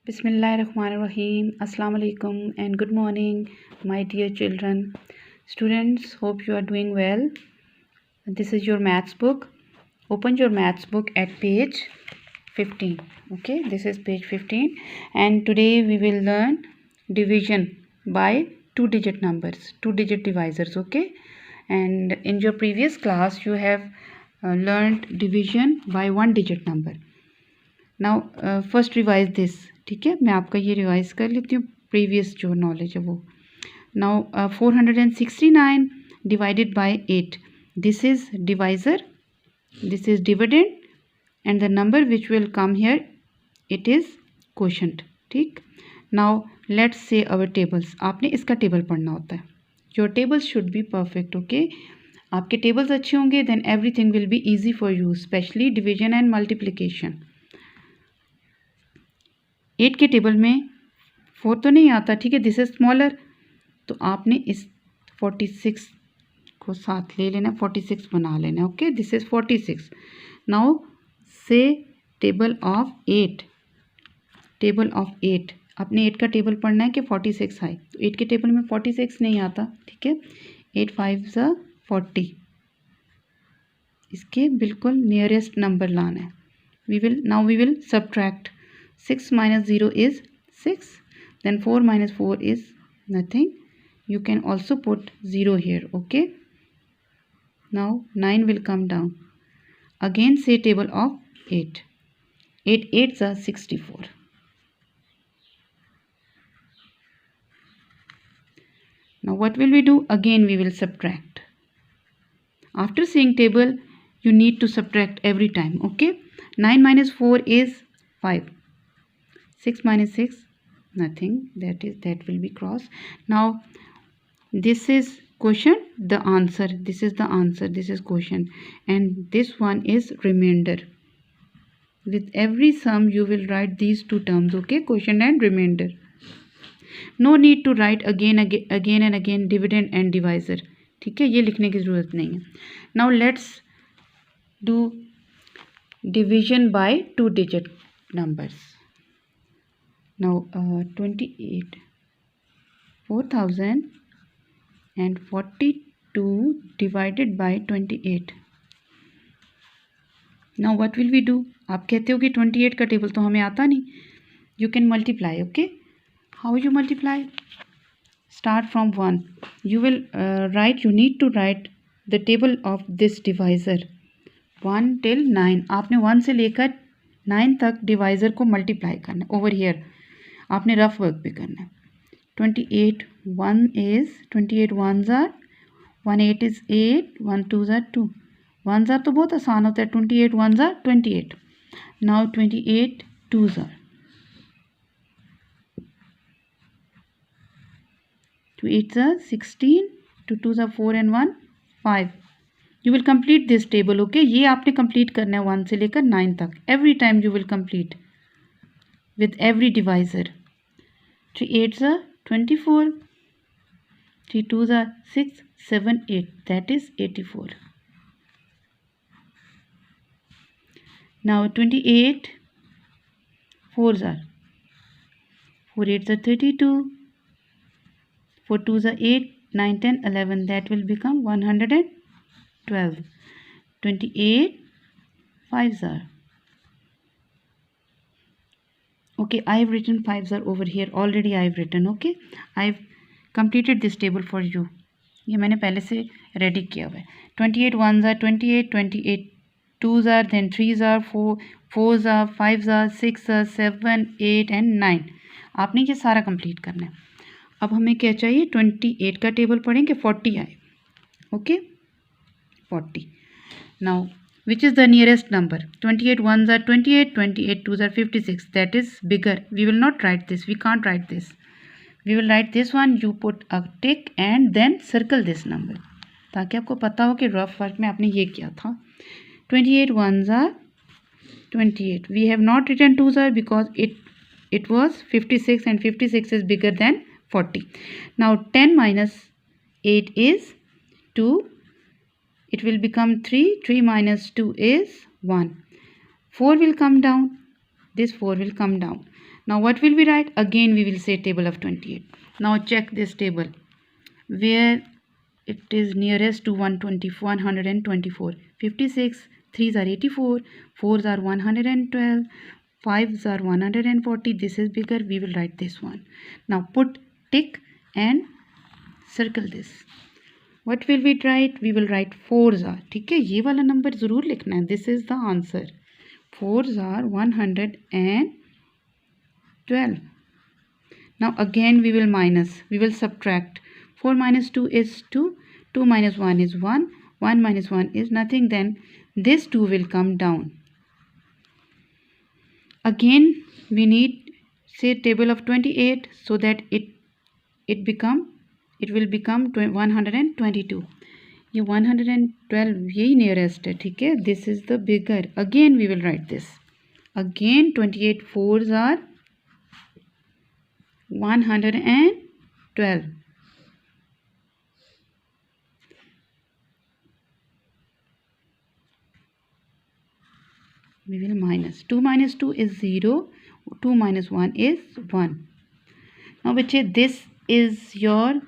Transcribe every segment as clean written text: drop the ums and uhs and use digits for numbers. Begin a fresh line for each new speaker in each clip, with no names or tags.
Bismillahirrahmanirrahim. Assalamu alaikum and good morning, my dear children. Students, hope you are doing well. This is your maths book. Open your maths book at page 15. Okay, this is page 15, and today we will learn division by two-digit numbers, two-digit divisors. Okay, and in your previous class you have learned division by one-digit number. Now first revise this, ठीक है, मैं आपका ये revise कर लेती हूँ previous जो knowledge है वो. Now 469 divided by 8, this is divisor, this is dividend, and the number which will come here it is quotient. ठीक, now let's say our tables. आपने इसका टेबल पढ़ना होता है. Your tables should be perfect. Okay, आपके tables अच्छे होंगे then everything will be easy for you, especially division and multiplication. 8 के टेबल में 4 तो नहीं आता, ठीक है, दिस इज स्मॉलर, तो आपने इस 46 को साथ ले लेना, 46 बना लेना. Okay, this is 46. नाउ से टेबल ऑफ 8, टेबल ऑफ 8, आपने 8 का टेबल पढ़ना है कि 46 आए, तो 8 के टेबल में 46 नहीं आता, ठीक है. 8 5 ज़ा 40, इसके बिल्कुल नियरेस्ट नंबर लाना है. We will subtract. 6 minus 0 is 6. Then 4 minus 4 is nothing. You can also put 0 here. Okay. Now 9 will come down. Again say table of 8. 8 8s are 64. Now what will we do? Again we will subtract. After saying table, you need to subtract every time. Okay. 9 minus 4 is 5. 6 minus 6, nothing, that will be cross. Now this is quotient, the answer, this is the answer, this is quotient, and this one is remainder. With every sum you will write these two terms. Okay, quotient and remainder. No need to write again and again dividend and divisor. ठीक है, ये लिखने की ज़रूरत नहीं है. Now let's do division by two digit numbers. Now 28, 4042 divided by 28. Now what will we do? आप कहते हो कि 28 का टेबल तो हमें आता नहीं. You can multiply. Okay, how you multiply? Start from 1. You will you need to write the table of this divisor 1 till 9. आपने 1 से लेकर 9 तक डिवाइज़र को मल्टीप्लाई करना है. ओवर हियर आपने रफ वर्क भी करना है. 28 1 is 28 1s are 1 8 is 8, 1 2s are 2. 1s are तो बहुत आसान होता है. 28 1s are 28. Now 28 2s are 2 8s are 16, 2 2s are 4 and 1 5. You will complete this table. Okay, ये आपने complete करना है 1 से लेकर 9 तक. Every time you will complete with every divisor. 3 8s are 24, 3 2s are 6 7 8, that is 84. Now 28 4s are 4 8s are 32, 4 2s are 8 9 10 11, that will become 112. 28 5s are, okay, I have written 5s are over here already. I have written. Okay, I have completed this table for you. ये मैंने पहले से ready किया हुआ है. 28 1s are 28, 28 2s are, then 3s are 4, 4s are 5s are 6 are 7 8 and 9. आपने ये सारा कंप्लीट करना है. अब हमें क्या चाहिए? 28 का टेबल पढ़ेंगे 40 आए. Okay, 40. Now which is the nearest number? 28 1s are 28, 28 2s are 56, that is bigger. We will not write this, we can't write this. We will write this one. You put a tick and then circle this number, ताकि आपको पता हो कि rough work में आपने ये किया था. 28 1s are 28. We have not written 2s are because it was 56 and 56 is bigger than 40. Now 10 minus 8 is 2. It will become 3. 3 minus 2 is 1. 4 will come down. This 4 will come down. Now what will we write? Again we will say table of 28. Now check this table where it is nearest to 124. 56, 3s are 84, 4s are 112, 5s are 140. This is bigger, we will write this one. Now put tick and circle this. What will we write? We will write 4s are. ठीक है, ये वाला number ज़रूर लिखना है. This is the answer. 4s are 112. Now again we will minus, we will subtract. 4 minus 2 is 2, 2 minus 1 is 1, 1 minus 1 is nothing, then this 2 will come down. Again we need say table of 28 so that it will become 122. ये 112 यही nearest है, ठीक है. This is the bigger. Again we will write this. Again 28 4s are 112. We will minus. 2 minus 2 is 0. 2 minus 1 is 1. Now bache, this is your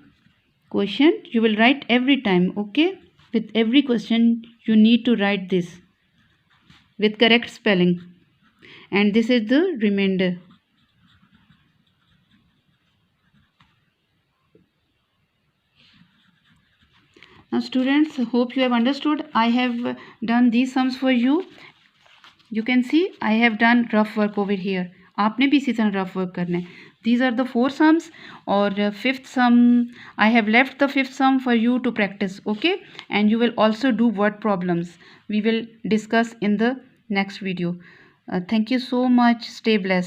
question. You will write every time, okay? With every question you need to write this with correct spelling. And this is the remainder. Now students, hope you have understood. I have done these sums for you. You can see I have done rough work over here. आपने भी इसी तरह rough work करना है. These are the 4 sums और fifth sum. I have left the fifth sum for you to practice, okay? And you will also do word problems. We will discuss in the next video. Thank you so much. Stay blessed.